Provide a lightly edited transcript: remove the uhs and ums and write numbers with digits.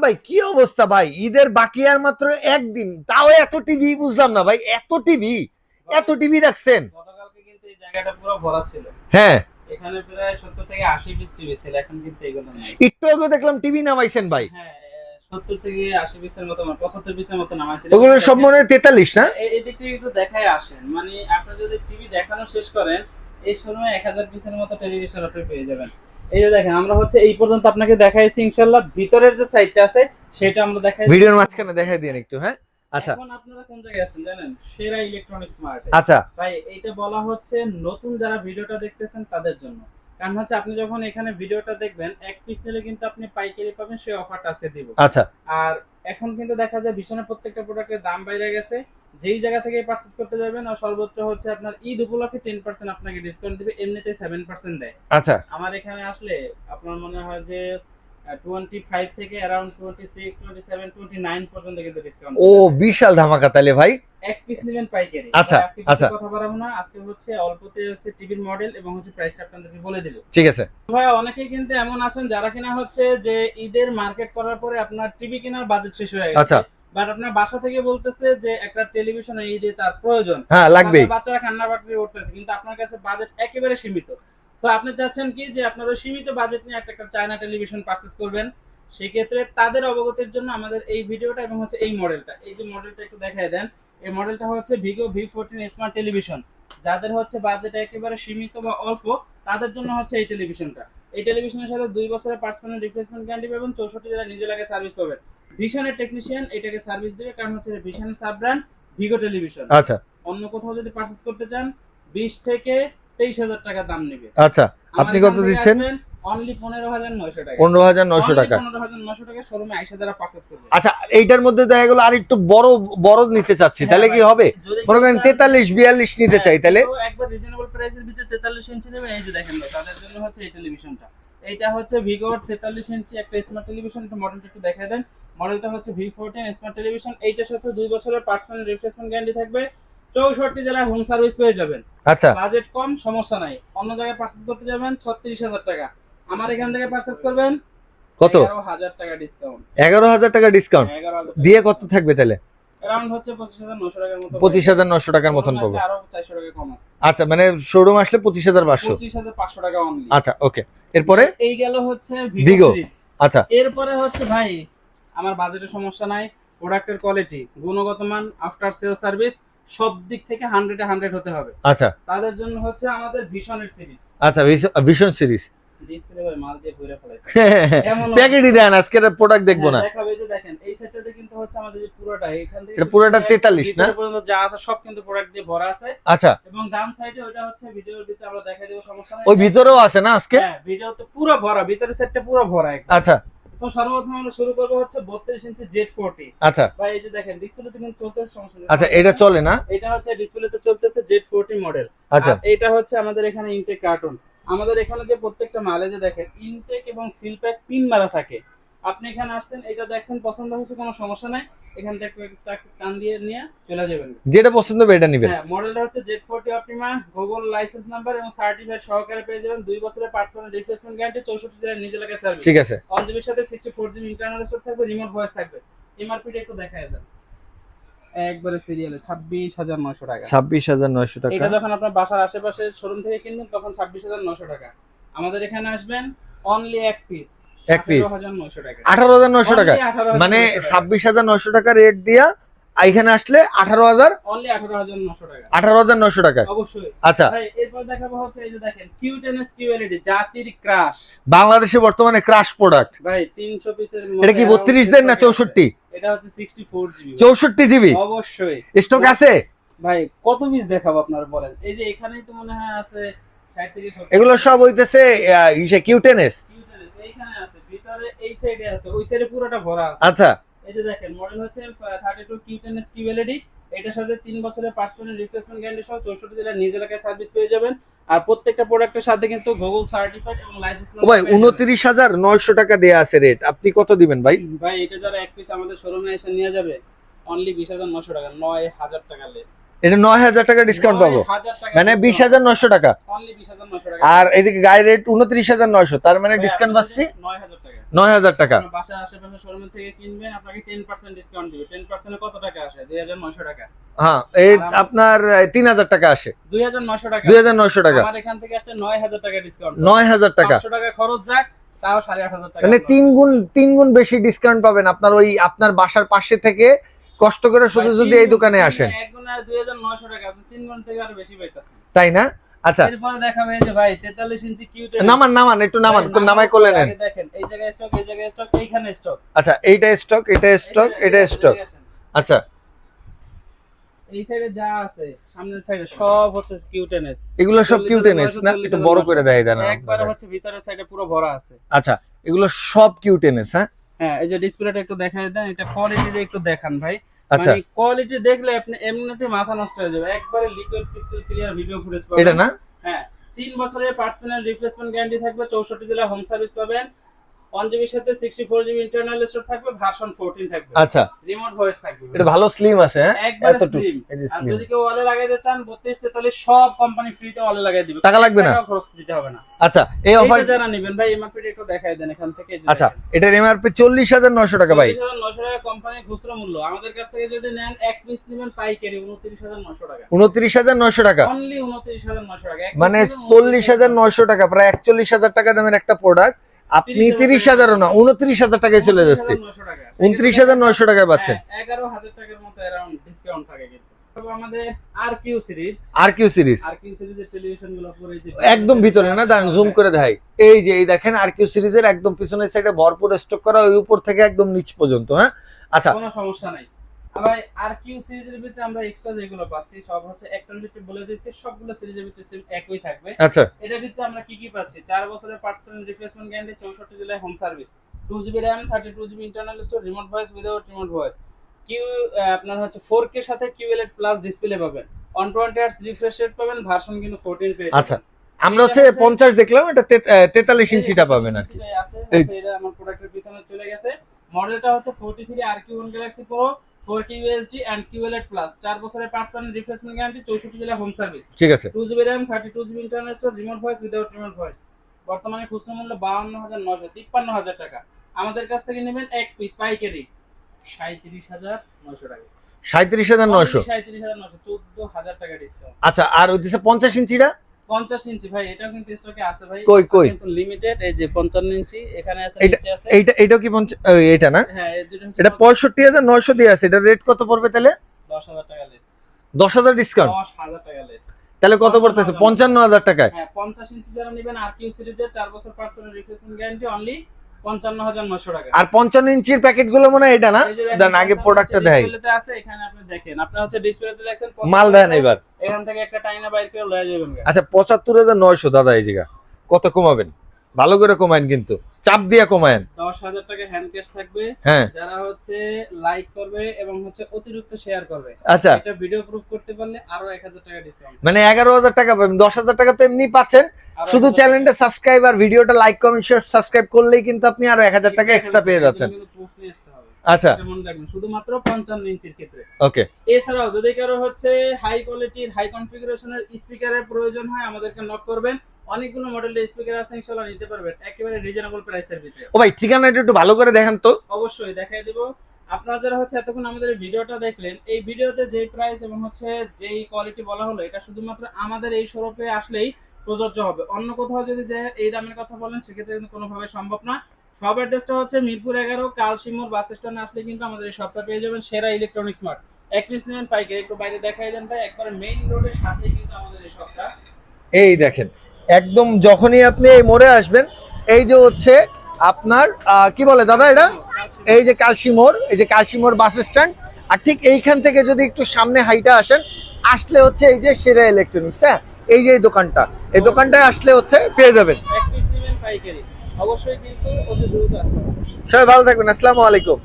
ভাই কি অবস্থা ভাই, ঈদের বাকি আর মাত্র একদিন, তাও এত টিভি বুঝলাম না ভাই, এত টিভি রাখছেন? গতকালকে কিন্তু এই জায়গাটা পুরো ভরা ছিল। হ্যাঁ, এখানে প্রায় 70 থেকে 80 পিস টিভি ছিল, এখন কিন্তু এগুলো নাই। একটু আগে দেখলাম টিভি নামাইছেন ভাই। হ্যাঁ, 70 থেকে 80 পিসের মতো, 75 পিসের মতো নামাইছিল। ওগুলো সব মনে হয় 43 না? এই দিকটা একটু দেখায় আসেন, মানে আপনি যদি টিভি দেখানো শেষ করেন এই সময় 1000 পিসের মতো টেলিভিশন আপনি পেয়ে যাবেন। এই যে দেখেন, আমরা হচ্ছে এই পর্যন্ত আপনাকে দেখাইছি, ইনশাআল্লাহ ভিতরের যে সাইডটা আছে সেটা আমরা দেখাই, ভিডিওর মাঝখানে দেখাই দিন একটু। হ্যাঁ, আচ্ছা এখন আপনারা কোন জায়গায় আছেন জানেন? সেরা ইলেকট্রনিক্স মার্ট। আচ্ছা, ভাই এইটা বলা হচ্ছে নতুন যারা ভিডিওটা দেখতেছেন তাদের জন্য। কারণ হচ্ছে আপনি যখন এখানে ভিডিওটা দেখবেন, এক পিস নিলে কিন্তু আপনি পাইকারি পাবেন, সেই অফারটা আজকে দিব। আচ্ছা আর এখন কিন্তু দেখা যায় ভীষণের প্রত্যেকটা প্রোডাক্টের দাম বাইরে গেছে। যেই জায়গা থেকে পারচেজ করতে যাবেন আর সর্বোচ্চ হচ্ছে আপনার ঈদ উপলক্ষে 10% আপনাকে ডিসকাউন্ট দিবে, এমনিতে 7% দেয়। আচ্ছা আমার এখানে আসলে আপনার মনে হয় যে 25 থেকে अराउंड 26, 27, 29 পর্যন্ত কিন্তু ডিসকাউন্ট। ও বিশাল ধামাকা তাহলে ভাই। এক পিস নেবেন পাইকারি। আচ্ছা আজকে আচ্ছা, কথা বাড়াবো না, আজকে হচ্ছে অল্পতে হচ্ছে টিভির মডেল এবং হচ্ছে প্রাইসটা আপনাদেরকে বলে দেব। ঠিক আছে ভাই অনেকেই কিন্তু এমন আছেন যারা কিনা হচ্ছে যে ঈদের মার্কেট করার পরে আপনার টিভি কেনার বাজেট শেষ হয়ে গেছে। আচ্ছা, বাট আপনার বাসা থেকে বলতেছে যে একটা টেলিভিশন ঈদে তার প্রয়োজন, হ্যাঁ লাগবেই। বাচ্চারা কান্নাকাটি করতেছে, কিন্তু আপনার কাছে বাজেট একেবারে সীমিত। সো আপনি চাচ্ছেন কি যে আপনার ওই সীমিত বাজেট নিয়ে একটা চায়না টেলিভিশন পারচেজ করবেন। সেই ক্ষেত্রে তাদের অবগতির জন্য আমাদের এই ভিডিওটা এবং হচ্ছে এই মডেলটা, এই যে মডেলটা একটু দেখায় দেন। এই মডেলটা হচ্ছে ভিগো V14 স্মার্ট টেলিভিশন। যাদের হচ্ছে বাজেট একেবারে সীমিত বা অল্প, তাদের জন্য হচ্ছে এই টেলিভিশনটা। এই টেলিভিশনের সাথে 2 বছরের পার্সোনাল রিপ্লেসমেন্ট গ্যারান্টি পাবেন, 64 জেলা নিজে লাগে সার্ভিস পাবেন। ভিশনের টেকনিশিয়ান এটাকে সার্ভিস দিবে, কারণ হচ্ছে ভিশনের সাব ব্র্যান্ড ভিগো টেলিভিশন। আচ্ছা অন্য কোথাও যদি পারচেজ করতে চান 20 থেকে 23,000 টাকা দাম নেবে। আচ্ছা, আপনি কত দিচ্ছেন? অনলি 15,900 টাকা। 15,900 টাকা। 15,900 টাকা শোরুমে 20,000 পারচেজ করবে। আচ্ছা, এইটার মধ্যে দেখা গেল আর একটু বড় বড় নিতে চাচ্ছি, তাহলে কি হবে? মনে করেন 43 42 নিতে চাই, তাহলে একবার রিজনেবল প্রাইসের ভিতরে 43 ইঞ্চি নেবে। এই যে দেখেন তাদের জন্য হচ্ছে এই টেলিভিশনটা। এইটা হচ্ছে ভিগোর 43 ইঞ্চি একটা স্মার্ট টেলিভিশন। একটু মডেলটা একটু দেখায় দেন। মডেলটা হচ্ছে V14 স্মার্ট টেলিভিশন। এইটার সাথে 2 বছরের পার্সোনাল রিপ্লেসমেন্ট গ্যারান্টি থাকবে, 64 জেলায় হোম সার্ভিস পেয়ে যাবেন। আচ্ছা বাজেট কম, সমস্যা নাই। অন্য জায়গায় পারচেজ করতে যাবেন 36,000 টাকা, আমার এখান থেকে পারচেজ করবেন কত? 11,000 টাকা ডিসকাউন্ট। 11,000 টাকা ডিসকাউন্ট 11,000 দিয়ে কত থাকবে তাহলে? अराउंड হচ্ছে 25,900 টাকার মতো। 25,900 টাকার মতন পাবো। আরো 400 টাকা কম আছে। আচ্ছা, মানে শোরুম আসলে 25,500। 25,500 টাকা অনলি। আচ্ছা ওকে, এরপরে এই গেল হচ্ছে ভিগো। ভিগো সিরিজ। আচ্ছা, এরপরে হচ্ছে ভাই আমার বাজেটের সমস্যা নাই, প্রোডাক্টের কোয়ালিটি, গুণগত মান, আফটার সেল সার্ভিস সব দিক থেকে 100 এ 100 হতে হবে। আচ্ছা তাদের জন্য হচ্ছে আমাদের ভিশনের সিরিজ। আচ্ছা, ভিশন সিরিজ। ডিসপ্লে ভাই মাল দিয়ে ভরে ফেলাইছে। প্যাকেটই দেন, আজকের প্রোডাক্ট দেখবো না। দেখাবে যে দেখেন এই সেটটাতে কিন্তু হচ্ছে আমাদের যে পুরোটা এখান থেকে এটা পুরোটা 43 না? পর্যন্ত যা আছে সব কিন্তু প্রোডাক্ট দিয়ে ভরা আছে। আচ্ছা, এবং ডান সাইডে ওটা হচ্ছে ভিডিওর ভিতরে আমরা দেখাই দেব, সমস্যা নাই। ওই ভিতরেও আছে না আজকে? হ্যাঁ, ভিডিওতে পুরো ভরা, ভিতরের সেটটা পুরো ভরা একদম। আচ্ছা তো সর্বপ্রথম আমরা শুরু করব হচ্ছে 32 ইঞ্চি Z40। আচ্ছা ভাই এই যে দেখেন ডিসপ্লেতে কিন্তু চলতেছে, সমস্যা নেই। আচ্ছা, এটা চলে না? এটা হচ্ছে ডিসপ্লেতে চলতেছে Z40 মডেল। আচ্ছা, আর এটা হচ্ছে আমাদের এখানে ইনটেক কার্টুন। আমাদের এখানে যে প্রত্যেকটা মালে যে দেখেন ইনটেক এবং সিল প্যাক পিন মারা থাকে। আপনি এখানে আসছেন, এটা দেখছেন, পছন্দ হয়েছে, কোনো সমস্যা নাই, এখান থেকে একটা কান দিয়ে নিয়ে চলে যাবেন। যেটা পছন্দ হবে এটা নেবেন। হ্যাঁ, মডেলটা হচ্ছে Z40 Optima, Google licence number এবং সার্টিফাইড সহকারে পেয়ে যাবেন। 2 বছরের পার্সোনাল রিপ্লেসমেন্ট গ্যারান্টি, 64 জেলায় নিজে লাগে সার্ভিস। ঠিক আছে, 1 জিবির সাথে 64 জিবি ইন্টারনাল স্টোরেজ থাকবে, রিমোট ভয়েস থাকবে। এমআরপি টা একটু দেখায় দেন। একবারে সিরিয়ালে 26,900 টাকা। 26,900 টাকা। এটা যখন আপনার বাসার আশেপাশে শোরুম থেকে কিনবেন তখন 26,900 টাকা। আমাদের এখানে আসবেন অনলি এক পিস, এক পিস 18,900 টাকা। 18,900 টাকা, Only 18,900 মানে টাকা। 26,900 টাকা রেট দিয়া এখানে আসলে 18,000 অনলি 18,900 টাকা। 18,900 টাকা। অবশ্যই। আচ্ছা, ভাই এরপর দেখাবো হচ্ছে এই যে দেখেন Q10s QLED জাতির ক্রাশ। বাংলাদেশে বর্তমানে ক্রাশ প্রোডাক্ট। ভাই 300 পিসের এটা কি 32 দেন না 64? এটা হচ্ছে 64 জিবি। 64 জিবি অবশ্যই স্টক আছে ভাই। কত পিস দেখাবো আপনারা বলেন? এই যে এখানেই তো মনে হয় আছে 60 থেকে 70। এগুলো সব হইতেছে Q10s। Q10s এইখানে আছে, ভিতরে এই সাইডে আছে, ওই সাইডে পুরোটা ভরা আছে। আচ্ছা, এই যে দেখেন মডেল হচ্ছে 32 Q10s QLED। এটার সাথে 3 বছরের পার্সোনাল রিপ্লেসমেন্ট গ্যারান্টি সহ 64 জেলার নিজ এলাকায় সার্ভিস পেয়ে যাবেন। আর প্রত্যেকটা প্রোডাক্টের সাথে কিন্তু গুগল সার্টিফাইড এবং লাইসেন্স ও ভাই 29,900 টাকা দেয়া আছে রেট, আপনি কত দিবেন ভাই? ভাই এটা যারা এক পিস আমাদের শোরুমে এসে নিয়ে যাবে অনলি 20,900 টাকা, 9,000 টাকা লেস। এটা 9,000 টাকা ডিসকাউন্ট পাবো, 9,000 টাকা মানে 20,900 টাকা। অনলি 20,900 টাকা। আর এদিকে গায়ে রেট 29,900, তার মানে ডিসকাউন্ট পাচ্ছি 9,000 টাকা। 9,000 টাকা। আপনার বাসার আশেপাশে শোরুম থেকে কিনবেন, আপনাকে 10% ডিসকাউন্ট দিবে। 10% এ কত টাকা আসে? 2,900 টাকা। হ্যাঁ, এই আপনার 3,000 টাকা আসে। 2,900 টাকা। 2,900 টাকা। আমার এখান থেকে আসলে 9,000 টাকা ডিসকাউন্ট। 9,000 টাকা। 500 টাকা খরচ যাক, তাও 8,500 টাকা। মানে 3 গুণ বেশি ডিসকাউন্ট পাবেন আপনার ওই আপনার বাসার পাশে থেকে কষ্ট করে শুধু যদি এই দোকানে আসেন। এক গুণ আর 2,900 টাকা, আপনি 3 গুণ থেকে আরো বেশি পাইতাছেন। তাই না? আচ্ছা, এরপরে দেখাবে এই যে ভাই 43 ইঞ্চি কিউটে। নামান একটু নামান, কোন নামাই করলে নেন। দেখেন এই জায়গায় স্টক, এই জায়গায় স্টক, এইখানে স্টক। আচ্ছা, এইটা স্টক, এটা স্টক, এটা স্টক। আচ্ছা, এই সাইডে যা আছে সামনের সাইডে সব হচ্ছে কিউটেনেস। এগুলো সব কিউটেনেস না? একটু বড় করে দেয় দেন একবারে হচ্ছে ভিতরের সাইডে পুরো ভরা আছে। আচ্ছা, এগুলো সব কিউটেনেস। হ্যাঁ হ্যাঁ, এই যে ডিসপ্লেটা একটু দেখাই দেন, এটা কোয়ালিটি একটু দেখান ভাই। আচ্ছা, মানে কোয়ালিটি দেখলে আপনি এমনিতে মাথা নষ্ট হয়ে যাবে। একবারে liquid crystal clear video footage পাবেন। এটা না? হ্যাঁ, 3 বছরের পার্টস প্যানেল রিপ্লেসমেন্ট গ্যারান্টি থাকবে, 64 জেলা হোম সার্ভিস পাবেন, 1GB এর সাথে 64GB ইন্টারনাল স্টোরেজ থাকবে, ভার্সন 14 থাকবে। আচ্ছা, রিমোট ভয়েস থাকবে। এটা ভালো স্লিম আছে। হ্যাঁ, একবারে এতটুকু। স্লিম। এই যে আর স্লিম। যদি কেউ ওয়ালে লাগাইতে চান 32-43 সব কোম্পানি ফ্রিতে ওয়ালে লাগাই দিবে। টাকা লাগবে না? টাকা খরচ দিতে হবে না। আচ্ছা, এই অফার এটা যারা নেবেন ভাই এমআরপি একটু দেখাই দেন এখান থেকে। আচ্ছা, এটার এমআরপি 40,900 টাকা ভাই। 40,900 টাকা কোম্পানি খুচরা মূল্য। আমাদের কাছ থেকে যদি নেন এক পিস নেবেন পাইকারি 29,900 টাকা। 29,900 টাকা। অনলি 29,900 টাকা। মানে 40,900 টাকা, প্রায় 41,000 টাকা দামের একটা প্রোডাক্ট আপনি 30,000ও না 29,000 টাকায় চলে যাচ্ছে। 29,900 টাকায় পাচ্ছেন। 11,000 টাকার মতো अराउंड ডিসকাউন্ট থাকে কিন্তু। তবে আমাদের আরকিউ সিরিজ, আরকিউ সিরিজের টেলিভিশন গুলো পুরো এই যে একদম ভিতরে না, দাঁড়ান জুম করে দেখাই। এই যে এই দেখেন আরকিউ সিরিজের একদম পিছনের সাইডে ভরপুর স্টক করা, ওই উপর থেকে একদম নিচ পর্যন্ত। হ্যাঁ, আচ্ছা, কোনো সমস্যা নাই। আবার আরকিউ সিরিজের ভিতরে আমরা এক্সট্রা যেগুলো পাচ্ছি সব হচ্ছে একটার ভিতরে বলে দিচ্ছি, সবগুলো সিরিজের ভিতরে সেম একই থাকবে। আচ্ছা, এটার ভিতরে আমরা কি কি পাচ্ছি? 4 বছরের পার্টস প্যানেল রিপ্লেসমেন্ট গ্যারান্টি, 64 জেলায় home service, 2GB RAM, 32GB internal storage, remote voice without remote voice, কিউ আপনার হচ্ছে 4K সাথে QLED প্লাস ডিসপ্লে পাবেন, 120 Hz রিফ্রেশ রেট পাবেন, ভার্সন কিন্তু 14 পেয়ে যাবেন। আচ্ছা, আমরা হচ্ছে 50 দেখলাম, এটা 43 ইঞ্চিটা পাবেন আর কি। এই যে। এটা আমার প্রোডাক্টের পিছনে চলে গেছে। মডেলটা হচ্ছে 43 RQ1 Galaxy Pro, 4K USD and QLED plus, 4 বছরের পার্টস প্যানেল রিপ্লেসমেন্ট গ্যারান্টি, 64 জেলা হোম সার্ভিস, ঠিক আছে। 2GB RAM, 32GB internal storage, remote voice without remote voice. বর্তমানে খুচরা মূল্য 52,900, 53,000 টাকা। আমাদের কাছ থেকে নেবেন এক পিস পাইকারি 37,900 টাকা। 37,900। 37,900, 14,000 টাকা ডিসকাউন্ট। আচ্ছা, আর ওই যে 50 ইঞ্চিটা 50 ইঞ্চি ভাই, এটাও কিন্তু স্টকে আছে ভাই। কই? কিন্তু লিমিটেড। এই যে 55 ইঞ্চি এখানে আছে, এটা নিচে আছে। এটাও কি এটা না? হ্যাঁ, এই দুটো হচ্ছে এটা 65,900 দিয়ে আছে। এটা রেট কত পড়বে তাহলে? 10,000 টাকা লেস। 10,000 ডিসকাউন্ট। 10,000 টাকা লেস। তাহলে কত পড়তেছে? 55,000 টাকায়। হ্যাঁ, 50 ইঞ্চি যারা নেবেন আরকিউ সিরিজের 4 বছর parts panel replacement guarantee, only 55,900 টাকা। আর 55 ইঞ্চির প্যাকেট গুলো মনে হয় এটা না? এই যে দেখেন, দেন আগে 55 প্রোডাক্টটা দেখাই। ডিসপ্লেতে আছে, এখানে আপনি দেখেন, আপনারা হচ্ছে ডিসপ্লেতে দেখছেন, মাল দেন এবার। এখান থেকে একটা টাইনা বাইর করে লয়ে যাবেন। আচ্ছা, 75,900 দাদা, এই জায়গা কত কমাবেন? ভালো করে কমায়েন, কিন্তু চাপ দিয়ে কমায়েন। 10,000 টাকা হ্যান্ড ক্যাশ থাকবে। হ্যাঁ, যারা হচ্ছে লাইক করবে এবং হচ্ছে অতিরিক্ত শেয়ার করবে, আচ্ছা, এটা ভিডিও প্রুফ করতে পারলে আরো 1,000 টাকা ডিসকাউন্ট। মানে 11,000 টাকা পাবেন। 10,000 টাকা তো এমনি পাচ্ছেন, শুধু চ্যানেলটা সাবস্ক্রাইব আর ভিডিওটা লাইক কমেন্ট শেয়ার সাবস্ক্রাইব করলেই কিন্তু আপনি আরো 1,000 টাকা এক্সট্রা পেয়ে যাচ্ছেন। কিন্তু প্রুফ নিয়ে আসতে হবে। আচ্ছা, এটা মনে রাখবেন, শুধুমাত্র 55 ইঞ্চির ক্ষেত্রে। ওকে। এছাড়াও যদি কারো হচ্ছে হাই কোয়ালিটির হাই কনফিগারেশনের স্পিকারের প্রয়োজন হয়, আমাদেরকে নক করবেন। অনেকগুলো মডেলের স্পিকার আছে, ইনশাআল্লাহ নিতে পারবেন একেবারে রিজনেবল প্রাইসের ভিতরে। ও ভাই, ঠিকানাটা একটু ভালো করে দেখান তো। অবশ্যই দেখাই দেব। আপনারা যারা হচ্ছে এতক্ষণ আমাদের এই ভিডিওটা দেখলেন, এই ভিডিওতে যেই প্রাইস এবং হচ্ছে যেই কোয়ালিটি বলা হলো, এটা শুধুমাত্র আমাদের এই শোরুমে আসলেই প্রযোজ্য হবে। অন্য কোথাও যদি যে এই দামের কথা বলেন, সেক্ষেত্রে কিন্তু কোনোভাবে সম্ভব না। সব অ্যাড্রেসটা হচ্ছে মিরপুর 11 কালশিমুর বাস স্ট্যান্ডে আসলে কিন্তু আমাদের এই শপটা পেয়ে যাবেন। সেরা ইলেকট্রনিক্স মার্ট। এক পিস নেবেন পাইকারি, একটু বাইরে দেখাই দেন ভাই। একবারে মেইন রোডের সাথেই কিন্তু আমাদের এই শপটা। এই দেখেন, একদম যখনই আপনি এই মোড়ে আসবেন, এই যে হচ্ছে আপনার কি বলে দাদা এটা, এই যে কালশি মোড়, এই যে কালশি মোড় বাস স্ট্যান্ড। আর ঠিক এইখান থেকে যদি একটু সামনে হাইটা আসেন, আসলে হচ্ছে এই যে সেরা ইলেকট্রনিক্স। হ্যাঁ, এই যে এই দোকানটা, এই দোকানটায় আসলে হচ্ছে পেয়ে যাবেন। এক পিস নেবেন পাইকারি, অবশ্যই কিন্তু অতি দ্রুত আসতে হবে। সবাই ভালো থাকবেন। আসসালামু আলাইকুম।